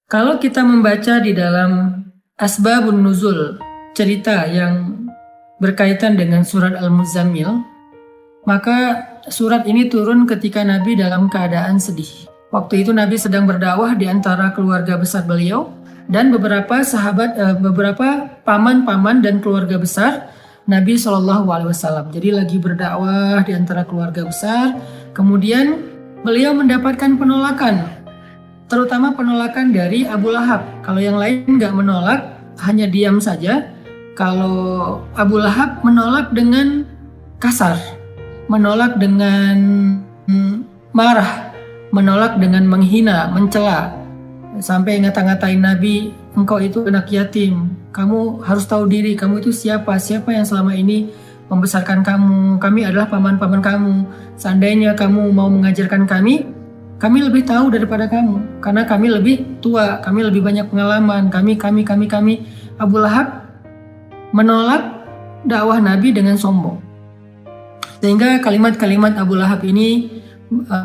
Kalau kita membaca di dalam Asbabun Nuzul, cerita yang berkaitan dengan surat Al-Muzammil, maka surat ini turun ketika Nabi dalam keadaan sedih. Waktu itu Nabi sedang berdakwah di antara keluarga besar beliau dan beberapa paman-paman dan keluarga besar Nabi SAW. Jadi lagi berdakwah di antara keluarga besar, kemudian beliau mendapatkan penolakan, terutama penolakan dari Abu Lahab. Kalau yang lain nggak menolak, hanya diam saja. Kalau Abu Lahab menolak dengan kasar, menolak dengan marah, menolak dengan menghina, mencela, sampai ngata-ngatain Nabi, engkau itu anak yatim, kamu harus tahu diri, kamu itu siapa yang selama ini membesarkan kamu, kami adalah paman-paman kamu, seandainya kamu mau mengajarkan kami lebih tahu daripada kamu, karena kami lebih tua, kami lebih banyak pengalaman, kami. Abu Lahab menolak dakwah Nabi dengan sombong. Sehingga kalimat-kalimat Abu Lahab ini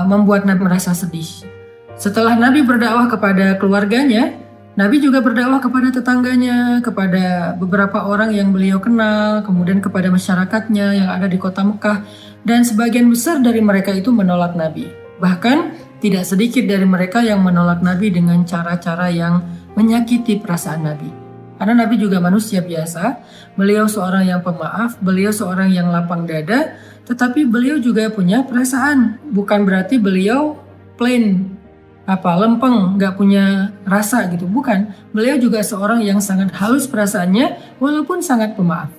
membuat Nabi merasa sedih. Setelah Nabi berdakwah kepada keluarganya, Nabi juga berdakwah kepada tetangganya, kepada beberapa orang yang beliau kenal, kemudian kepada masyarakatnya yang ada di kota Mekah, dan sebagian besar dari mereka itu menolak Nabi. Bahkan tidak sedikit dari mereka yang menolak Nabi dengan cara-cara yang menyakiti perasaan Nabi. Karena Nabi juga manusia biasa, beliau seorang yang pemaaf, beliau seorang yang lapang dada, tetapi beliau juga punya perasaan. Bukan berarti beliau plain, lempeng, nggak punya rasa gitu. Bukan, beliau juga seorang yang sangat halus perasaannya walaupun sangat pemaaf.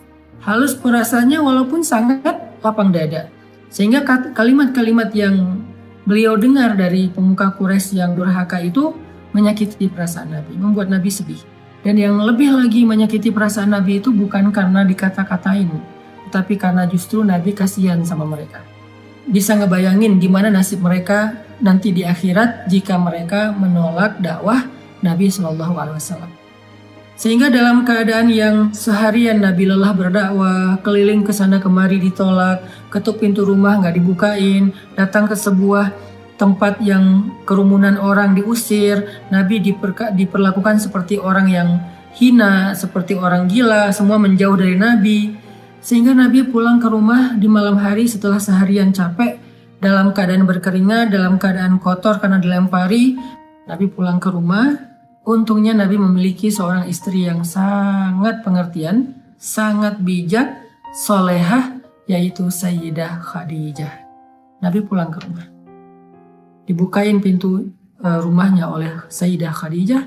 Halus perasaannya walaupun sangat lapang dada. Sehingga kalimat-kalimat yang beliau dengar dari pemuka Quraisy yang durhaka itu menyakiti perasaan Nabi, membuat Nabi sedih. Dan yang lebih lagi menyakiti perasaan Nabi itu bukan karena dikata-katain, tapi karena justru Nabi kasihan sama mereka. Bisa ngebayangin gimana nasib mereka nanti di akhirat jika mereka menolak dakwah Nabi SAW. Sehingga dalam keadaan yang seharian Nabi lelah berdakwah, keliling ke sana kemari ditolak, ketuk pintu rumah nggak dibukain, datang ke sebuah tempat yang kerumunan orang diusir, Nabi diperlakukan seperti orang yang hina, seperti orang gila, semua menjauh dari Nabi. Sehingga Nabi pulang ke rumah di malam hari setelah seharian capek, dalam keadaan berkeringat, dalam keadaan kotor karena dilempari. Nabi pulang ke rumah, untungnya Nabi memiliki seorang istri yang sangat pengertian, sangat bijak, solehah, yaitu Sayyidah Khadijah. Nabi pulang ke rumah, dibukain pintu rumahnya oleh Sayyidah Khadijah,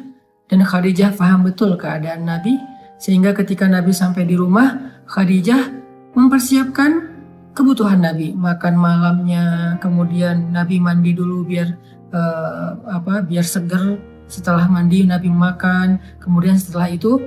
dan Khadijah paham betul keadaan Nabi, sehingga ketika Nabi sampai di rumah, Khadijah mempersiapkan kebutuhan Nabi, makan malamnya, kemudian Nabi mandi dulu biar seger. Setelah mandi Nabi makan, kemudian setelah itu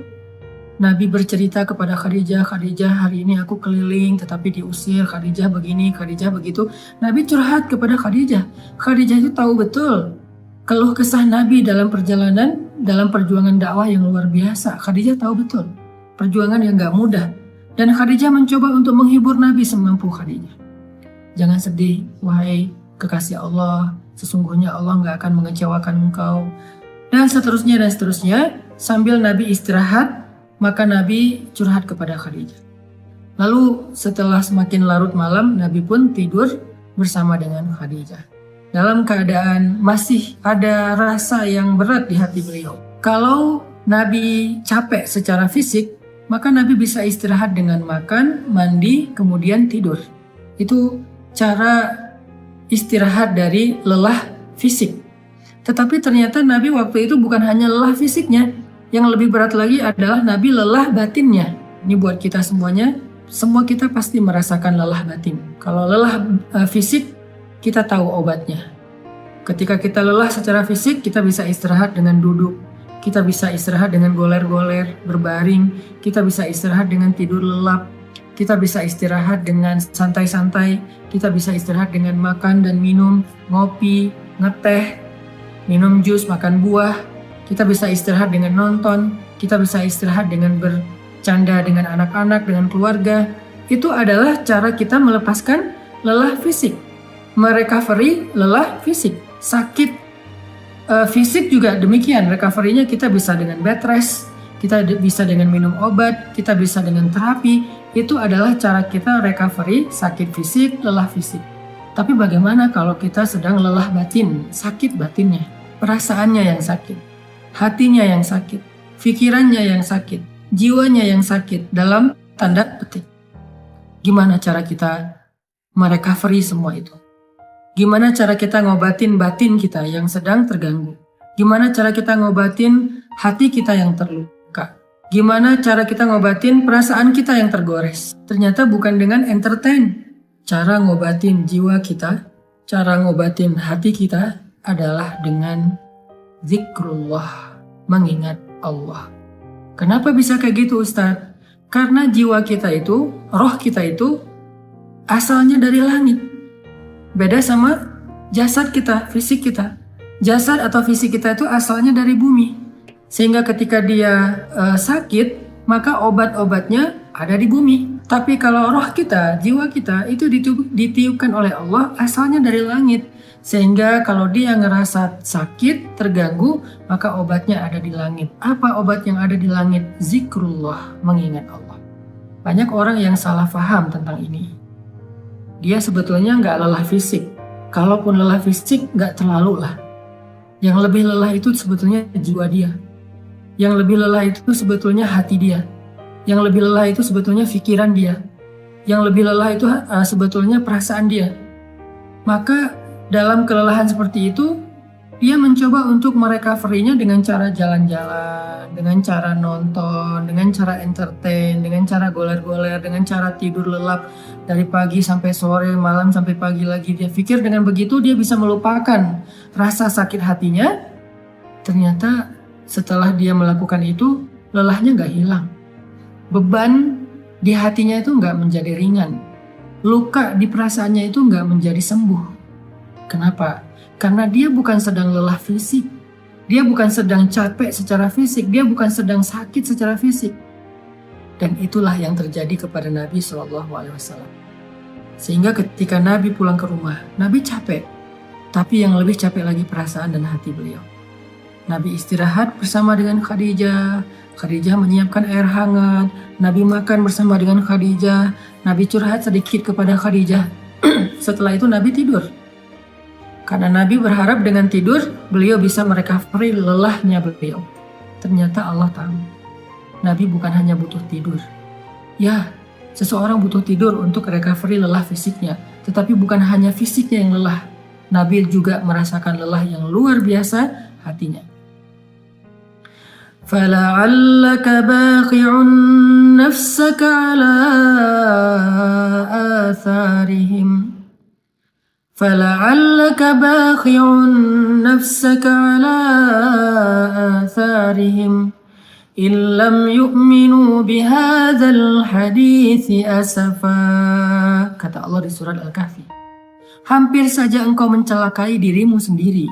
Nabi bercerita kepada Khadijah, Khadijah hari ini aku keliling tetapi diusir, Khadijah begini, Khadijah begitu. Nabi curhat kepada Khadijah. Khadijah itu tahu betul keluh kesah Nabi dalam perjalanan, dalam perjuangan dakwah yang luar biasa. Khadijah tahu betul perjuangan yang gak mudah. Dan Khadijah mencoba untuk menghibur Nabi semampu Khadijah. Jangan sedih, wahai kekasih Allah, sesungguhnya Allah gak akan mengecewakan engkau. Dan seterusnya. Sambil Nabi istirahat, maka Nabi curhat kepada Khadijah. Lalu setelah semakin larut malam, Nabi pun tidur bersama dengan Khadijah. Dalam keadaan masih ada rasa yang berat di hati beliau. Kalau Nabi capek secara fisik, maka Nabi bisa istirahat dengan makan, mandi, kemudian tidur. Itu cara istirahat dari lelah fisik. Tetapi ternyata Nabi waktu itu bukan hanya lelah fisiknya, yang lebih berat lagi adalah Nabi lelah batinnya. Ini buat kita semuanya, semua kita pasti merasakan lelah batin. Kalau lelah fisik, kita tahu obatnya. Ketika kita lelah secara fisik, kita bisa istirahat dengan duduk, kita bisa istirahat dengan goler-goler, berbaring, kita bisa istirahat dengan tidur lelap, kita bisa istirahat dengan santai-santai, kita bisa istirahat dengan makan dan minum, ngopi, ngeteh, minum jus, makan buah. Kita bisa istirahat dengan nonton, kita bisa istirahat dengan bercanda dengan anak-anak, dengan keluarga. Itu adalah cara kita melepaskan lelah fisik, merecovery lelah fisik. Sakit Fisik juga demikian, recovery-nya kita bisa dengan bed rest, kita bisa dengan minum obat, kita bisa dengan terapi. Itu adalah cara kita recovery sakit fisik, lelah fisik. Tapi bagaimana kalau kita sedang lelah batin, sakit batinnya, perasaannya yang sakit, hatinya yang sakit, pikirannya yang sakit, jiwanya yang sakit, dalam tanda petik. Gimana cara kita merecovery semua itu? Gimana cara kita ngobatin batin kita yang sedang terganggu? Gimana cara kita ngobatin hati kita yang terluka? Gimana cara kita ngobatin perasaan kita yang tergores? Ternyata bukan dengan entertain. Cara ngobatin jiwa kita, cara ngobatin hati kita adalah dengan zikrullah, mengingat Allah. Kenapa bisa kayak gitu, Ustadz? Karena jiwa kita itu, roh kita itu asalnya dari langit. Beda sama jasad kita, fisik kita. Jasad atau fisik kita itu asalnya dari bumi. Sehingga ketika dia sakit, maka obat-obatnya ada di bumi. Tapi kalau roh kita, jiwa kita itu ditiupkan oleh Allah asalnya dari langit. Sehingga kalau dia ngerasa sakit, terganggu, maka obatnya ada di langit. Apa obat yang ada di langit? Zikrullah, mengingat Allah. Banyak orang yang salah paham tentang ini. Dia sebetulnya nggak lelah fisik. Kalaupun lelah fisik, nggak terlalu lah. Yang lebih lelah itu sebetulnya jiwa dia. Yang lebih lelah itu sebetulnya hati dia. Yang lebih lelah itu sebetulnya pikiran dia. Yang lebih lelah itu sebetulnya perasaan dia. Maka dalam kelelahan seperti itu, dia mencoba untuk merecovery-nya dengan cara jalan-jalan, dengan cara nonton, dengan cara entertain, dengan cara goler-goler, dengan cara tidur lelap dari pagi sampai sore, malam sampai pagi lagi. Dia pikir dengan begitu dia bisa melupakan rasa sakit hatinya. Ternyata setelah dia melakukan itu, lelahnya gak hilang. Beban di hatinya itu gak menjadi ringan. Luka di perasaannya itu gak menjadi sembuh. Kenapa? Karena dia bukan sedang lelah fisik, dia bukan sedang capek secara fisik, dia bukan sedang sakit secara fisik. Dan itulah yang terjadi kepada Nabi SAW. Sehingga ketika Nabi pulang ke rumah, Nabi capek, tapi yang lebih capek lagi perasaan dan hati beliau. Nabi istirahat bersama dengan Khadijah, Khadijah menyiapkan air hangat, Nabi makan bersama dengan Khadijah, Nabi curhat sedikit kepada Khadijah. Setelah itu Nabi tidur. Karena Nabi berharap dengan tidur, beliau bisa merecovery lelahnya beliau. Ternyata Allah tahu, Nabi bukan hanya butuh tidur. Ya, seseorang butuh tidur untuk recovery lelah fisiknya. Tetapi bukan hanya fisiknya yang lelah. Nabi juga merasakan lelah yang luar biasa hatinya. فَلَعَلَّكَ بَاخِعٌ نَفْسَكَ عَلَىٰ آثَارِهِمْ فَلَعَلَّكَ بَاخِعٌ نَفْسَكَ عَلَىٰ آثَارِهِمْ إِن لَّمْ يُؤْمِنُوا بِهَٰذَا الْحَدِيثِ أَسَفًا. Kata Allah di surat Al-Kahfi. Hampir saja engkau mencelakai dirimu sendiri.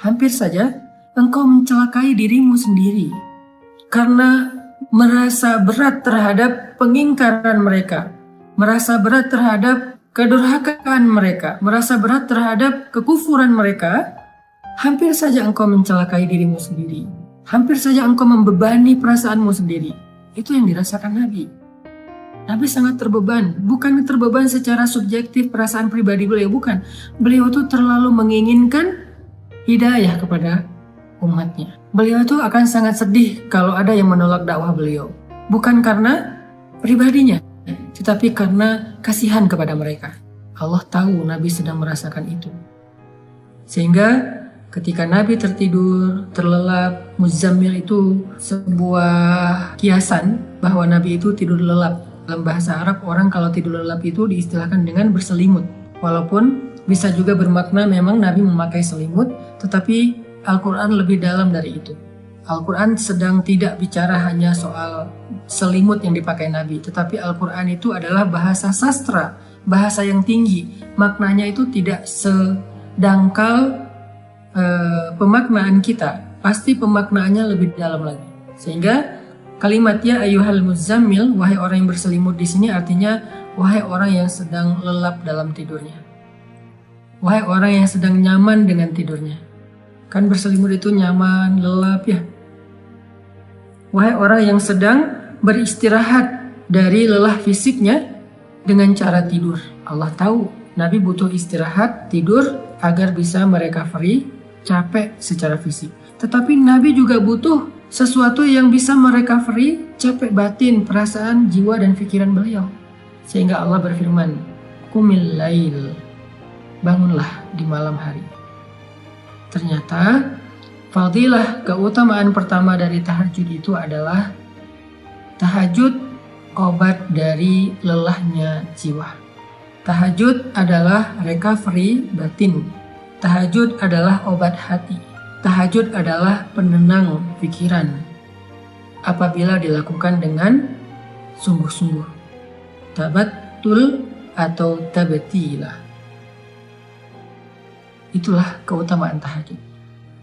Hampir saja engkau mencelakai dirimu sendiri. Karena merasa berat terhadap pengingkaran mereka. Merasa berat terhadap kedurhakaan mereka, merasa berat terhadap kekufuran mereka, hampir saja engkau mencelakai dirimu sendiri. Hampir saja engkau membebani perasaanmu sendiri. Itu yang dirasakan Nabi. Nabi sangat terbeban, bukan terbeban secara subjektif perasaan pribadi beliau, bukan. Beliau itu terlalu menginginkan hidayah kepada umatnya. Beliau itu akan sangat sedih kalau ada yang menolak dakwah beliau. Bukan karena pribadinya, tetapi karena kasihan kepada mereka. Allah tahu Nabi sedang merasakan itu. Sehingga ketika Nabi tertidur, terlelap, Muzammil itu sebuah kiasan bahwa Nabi itu tidur lelap. Dalam bahasa Arab, orang kalau tidur lelap itu diistilahkan dengan berselimut. Walaupun bisa juga bermakna memang Nabi memakai selimut, tetapi Al-Quran lebih dalam dari itu. Al-Quran sedang tidak bicara hanya soal selimut yang dipakai Nabi, tetapi Al-Quran itu adalah bahasa sastra, bahasa yang tinggi. Maknanya itu tidak sedangkal pemaknaan kita, pasti pemaknaannya lebih dalam lagi. Sehingga kalimat ya ayyuhal muzammil, wahai orang yang berselimut di sini artinya wahai orang yang sedang lelap dalam tidurnya. Wahai orang yang sedang nyaman dengan tidurnya. Kan berselimut itu nyaman, lelap ya. Wahai orang yang sedang beristirahat dari lelah fisiknya dengan cara tidur. Allah tahu Nabi butuh istirahat, tidur agar bisa merecovery capek secara fisik. Tetapi Nabi juga butuh sesuatu yang bisa merecovery capek batin, perasaan, jiwa dan pikiran beliau. Sehingga Allah berfirman, "Qumil lail." Bangunlah di malam hari. Ternyata fadilah keutamaan pertama dari tahajud itu adalah tahajud obat dari lelahnya jiwa. Tahajud adalah recovery batin. Tahajud adalah obat hati. Tahajud adalah penenang pikiran. Apabila dilakukan dengan sungguh-sungguh. Tabattul atau tabatilah. Itulah keutamaan tahajud.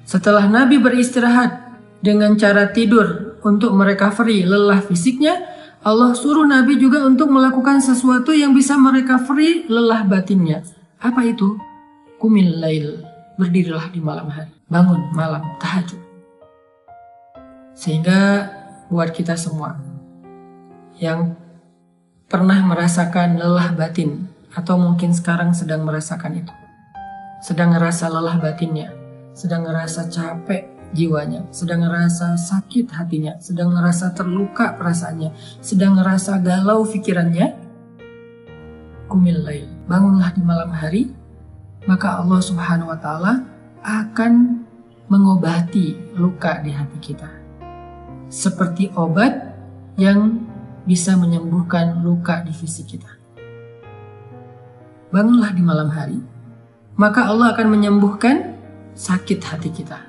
Setelah Nabi beristirahat dengan cara tidur untuk merecovery lelah fisiknya, Allah suruh Nabi juga untuk melakukan sesuatu yang bisa merecovery lelah batinnya. Apa itu? Qumil lail. Berdirilah di malam hari. Bangun malam, tahajud. Sehingga buat kita semua yang pernah merasakan lelah batin, atau mungkin sekarang sedang merasakan itu, sedang ngerasa lelah batinnya, sedang ngerasa capek jiwanya, sedang ngerasa sakit hatinya, sedang ngerasa terluka perasaannya, sedang ngerasa galau pikirannya, qumil lail, bangunlah di malam hari, maka Allah Subhanahu wa Ta'ala akan mengobati luka di hati kita, seperti obat yang bisa menyembuhkan luka di fisik kita. Bangunlah di malam hari, maka Allah akan menyembuhkan sakit hati kita,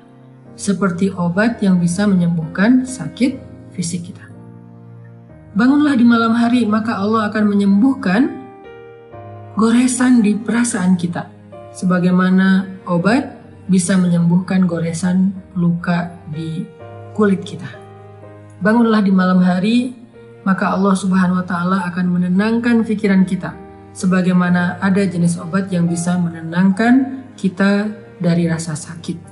seperti obat yang bisa menyembuhkan sakit fisik kita. Bangunlah di malam hari, maka Allah akan menyembuhkan goresan di perasaan kita, sebagaimana obat bisa menyembuhkan goresan luka di kulit kita. Bangunlah di malam hari, maka Allah Subhanahu wa Ta'ala akan menenangkan pikiran kita, sebagaimana ada jenis obat yang bisa menenangkan kita dari rasa sakit.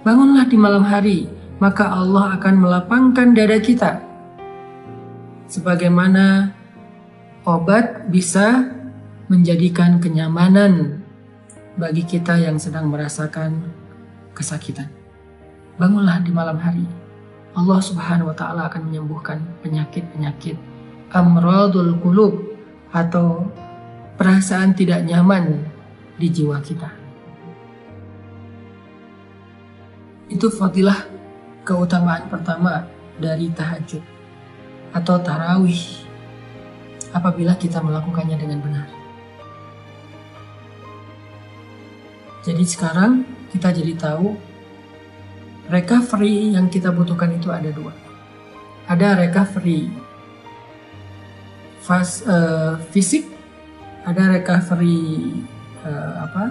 Bangunlah di malam hari, maka Allah akan melapangkan dada kita, sebagaimana obat bisa menjadikan kenyamanan bagi kita yang sedang merasakan kesakitan. Bangunlah di malam hari, Allah Subhanahu wa Ta'ala akan menyembuhkan penyakit-penyakit amradul qulub, atau perasaan tidak nyaman di jiwa kita. Itu fadilah keutamaan pertama dari tahajud atau tarawih apabila kita melakukannya dengan benar. Jadi sekarang kita jadi tahu recovery yang kita butuhkan itu ada dua. Ada recovery fisik, ada recovery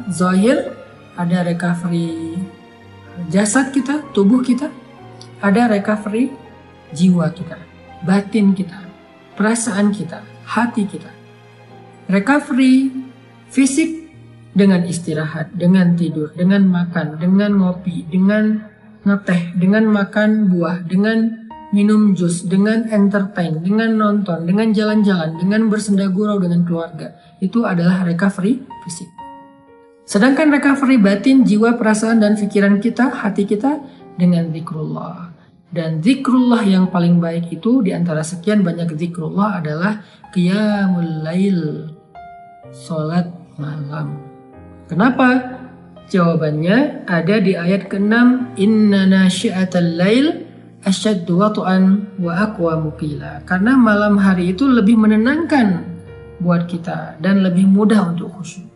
zahir, ada recovery jasad kita, tubuh kita, ada recovery jiwa kita, batin kita, perasaan kita, hati kita. Recovery fisik dengan istirahat, dengan tidur, dengan makan, dengan ngopi, dengan ngeteh, dengan makan buah, dengan minum jus, dengan entertain, dengan nonton, dengan jalan-jalan, dengan bersenda gurau dengan keluarga. Itu adalah recovery fisik. Sedangkan recovery batin, jiwa, perasaan, dan pikiran kita, hati kita dengan zikrullah. Dan zikrullah yang paling baik itu di antara sekian banyak zikrullah adalah qiyamul lail, sholat malam. Kenapa? Jawabannya ada di ayat ke-6, inna nasyi'atal lail asyaddu wat'an wa aqwamu qila. Karena malam hari itu lebih menenangkan buat kita dan lebih mudah untuk khusyuk.